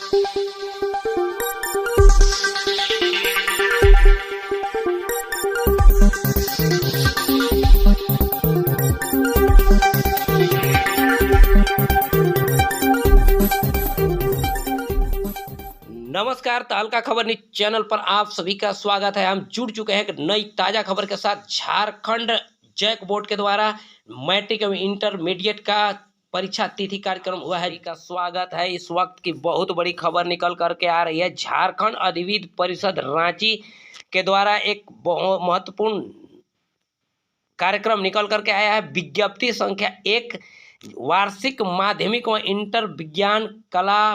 नमस्कार, तहलका खबर न्यूज चैनल पर आप सभी का स्वागत है। हम जुड़ चुके हैं एक नई ताज़ा खबर के साथ। झारखंड जैक बोर्ड के द्वारा मैट्रिक एवं इंटरमीडिएट का परीक्षा तिथि कार्यक्रम हुआ है। का स्वागत है। इस वक्त की बहुत बड़ी खबर निकल करके आ रही है। झारखंड अधिविद्य परिषद रांची के द्वारा एक बहुत महत्वपूर्ण कार्यक्रम निकल करके आया है। विज्ञप्ति संख्या 1 वार्षिक माध्यमिक व इंटर विज्ञान कला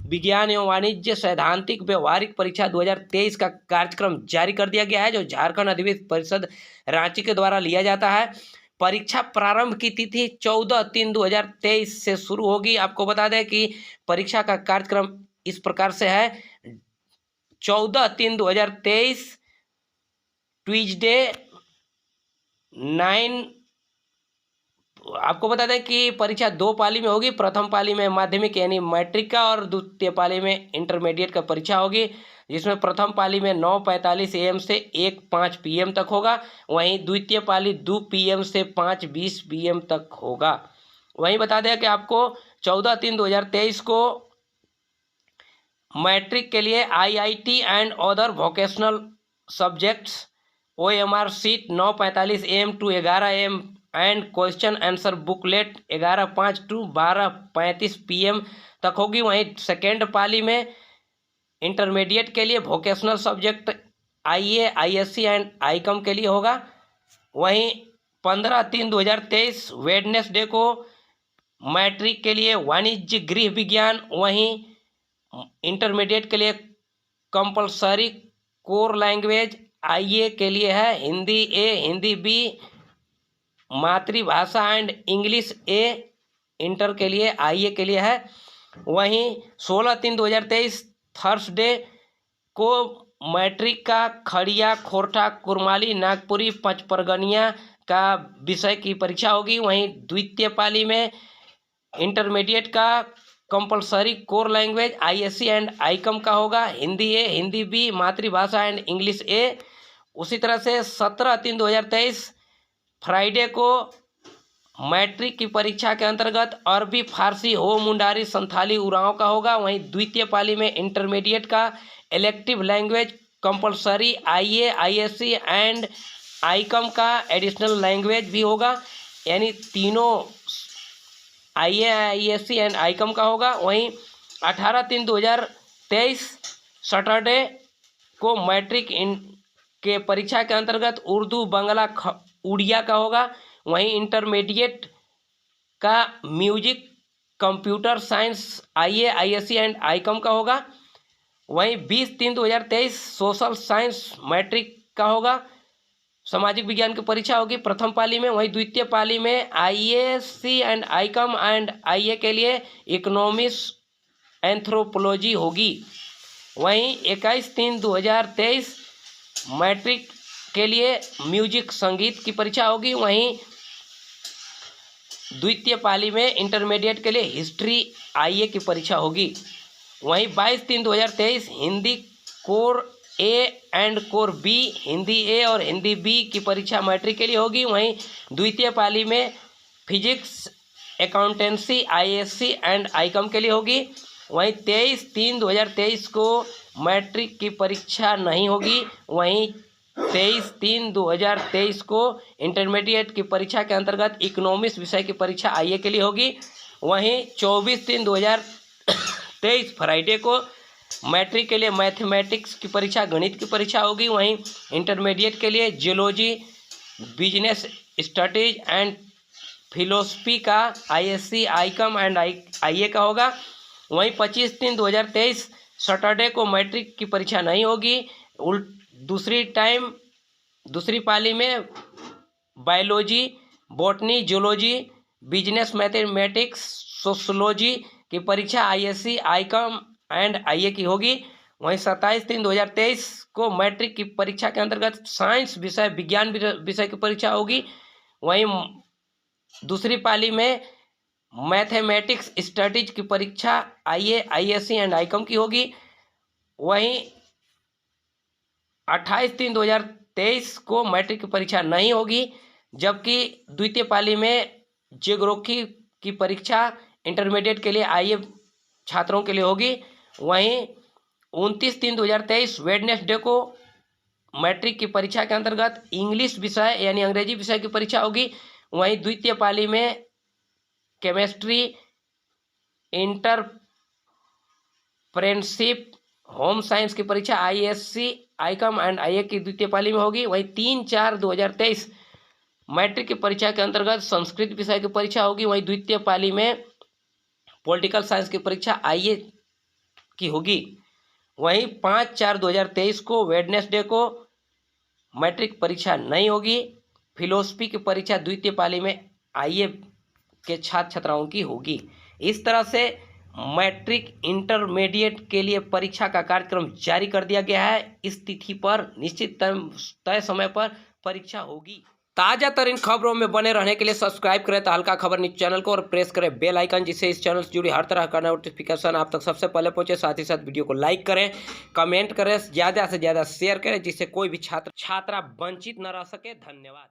विज्ञान एवं वाणिज्य सैद्धांतिक व्यवहारिक परीक्षा 2023 का कार्यक्रम जारी कर दिया गया है, जो झारखंड अधिविद्य परिषद रांची के द्वारा लिया जाता है। परीक्षा प्रारंभ की तिथि 14/3/2023 से शुरू होगी। आपको बता दें कि परीक्षा का कार्यक्रम इस प्रकार से है। 14/3/2023 ट्यूजडे 9। आपको बता दें कि परीक्षा 2 पाली में होगी। प्रथम पाली में माध्यमिक यानी मैट्रिक का और द्वितीय पाली में इंटरमीडिएट का परीक्षा होगी, जिसमें प्रथम पाली में 9:45 AM से 1:05 PM तक होगा। वहीं द्वितीय पाली 2 PM से 5:20 PM तक होगा। वहीं बता दें कि आपको 14/3/2023 को मैट्रिक के लिए IIT and other vocational subjects OMR seat 9:45 AM to 11 AM and question answer booklet 11:05 to 12:35 PM तक होगी। वहीं सेकेंड पाली में इंटरमीडिएट के लिए vocational subject IA ISC and Icom के लिए होगा। वहीं 15/3/2023 वेडनेसडे को मैट्रिक के लिए वाणिज्य गृह विज्ञान, वहीं इंटरमीडिएट के लिए कंपलसरी कोर लैंग्वेज IA के लिए है हिंदी A, हिंदी B, मातृभाषा एंड इंग्लिश A, इंटर के लिए IA के लिए है। वहीं 16/3/2023 थर्सडे को मैट्रिक का खड़िया, खोरठा, कुरमाली, नागपुरी, पचपरगनिया का विषय की परीक्षा होगी। वहीं द्वितीय पाली में इंटरमीडिएट का compulsory core language ISC and Icom का होगा, हिंदी A, हिंदी B, मातृभाषा एंड इंग्लिश A। उसी तरह से 17/3/2023 फ्राइडे को मैट्रिक की परीक्षा के अंतर्गत अरबी, फारसी, हो, मुंडारी, संथाली, उरांव का होगा। वहीं द्वितीय पाली में इंटरमीडिएट का elective language compulsory IA ISC and Icom का एडिशनल लैंग्वेज भी होगा, यानी तीनों IA ISC एंड आईकॉम का होगा। वहीं 18/3/2023 सैटरडे को मैट्रिक के परीक्षा के अंतर्गत उर्दू, बंगला, उड़िया का होगा। वहीं इंटरमीडिएट का music, computer science IA ISC and Icom का होगा। वहीं 20/3/2023 सोशल साइंस मैट्रिक का होगा, सामाजिक विज्ञान की परीक्षा होगी प्रथम पाली में। वहीं द्वितीय पाली में ISC and Icom and IA के लिए इकोनॉमिक्स, एंथ्रोपोलॉजी होगी। वहीं 21/3/2023 मैट्रिक के लिए म्यूजिक, संगीत की परीक्षा होगी। वहीं द्वितीय पाली में इंटरमीडिएट के लिए हिस्ट्री IA की परीक्षा होगी। वहीं 22/3/2023 Hindi core A and core B, Hindi A और हिंदी B की परीक्षा मैट्रिक के लिए होगी। वहीं द्वितीय पाली में physics, accountancy ISC and Icom के लिए होगी। वहीं 23/3/2023 को मैट्रिक की परीक्षा नहीं होगी। वहीं 23/3/2023 को इंटरमीडिएट की परीक्षा के अंतर्गत इकोनॉमिक्स विषय की परीक्षा IA के लिए होगी। वहीं 24/3/2023 फ्राइडे को मैट्रिक के लिए मैथमेटिक्स की परीक्षा, गणित की परीक्षा होगी। वहीं इंटरमीडिएट के लिए geology, business studies and philosophy का ISC आईकॉम एंड IA का होगा। वहीं 25/3/2023 सैटरडे को मैट्रिक की परीक्षा नहीं होगी। दूसरी पाली में biology, botany, zoology, business mathematics, sociology की परीक्षा ISC आईकॉम एंड IA की होगी। वहीं 27/3/2023 को मैट्रिक की परीक्षा के अंतर्गत साइंस विषय, विज्ञान विषय की परीक्षा होगी। वहीं दूसरी पाली में मैथमेटिक्स स्टडीज की परीक्षा आईए, आईएससी एंड आईकॉम की होगी। वहीं 28/3/2023 को मैट्रिक की परीक्षा नहीं होगी, जबकि द्वितीय पाली में ज्योग्राफी की परीक्षा इंटरमीडिएट के लिए आईए छात्रों के लिए होगी। वहीं 29/3/2023 वेडनेसडे को मैट्रिक की परीक्षा के अंतर्गत इंग्लिश विषय यानी अंग्रेजी विषय की परीक्षा होगी। वहीं द्वितीय पाली में केमिस्ट्री, इंटरप्रेन्योरशिप, होम साइंस की परीक्षा आईएससी, आईकॉम एंड आईए की द्वितीय पाली में होगी। वहीं 3/4/2023 मैट्रिक की परीक्षा के अंतर्गत संस्कृत विषय की परीक्षा होगी। वहीं द्वितीय पाली में पॉलिटिकल साइंस की परीक्षा आईए की होगी। वहीं 5/4/2023 को वेडनेसडे को मैट्रिक परीक्षा नहीं होगी। फिलोसफी की परीक्षा द्वितीय पाली में आईए के छात्र छात्राओं की होगी। इस तरह से मैट्रिक इंटरमीडिएट के लिए परीक्षा का कार्यक्रम जारी कर दिया गया है। इस तिथि पर निश्चित तय समय पर परीक्षा होगी। ताजा तरीन खबरों में बने रहने के लिए सब्सक्राइब करें तहलका खबर न्यूज चैनल को और प्रेस करें बेल आइकन, जिससे इस चैनल से जुड़ी हर तरह का नोटिफिकेशन आप तक सबसे पहले पहुंचे। साथ ही साथ वीडियो को लाइक करें, कमेंट करें, ज़्यादा से ज़्यादा शेयर करें, जिससे कोई भी छात्र छात्रा वंचित न रह सके। धन्यवाद।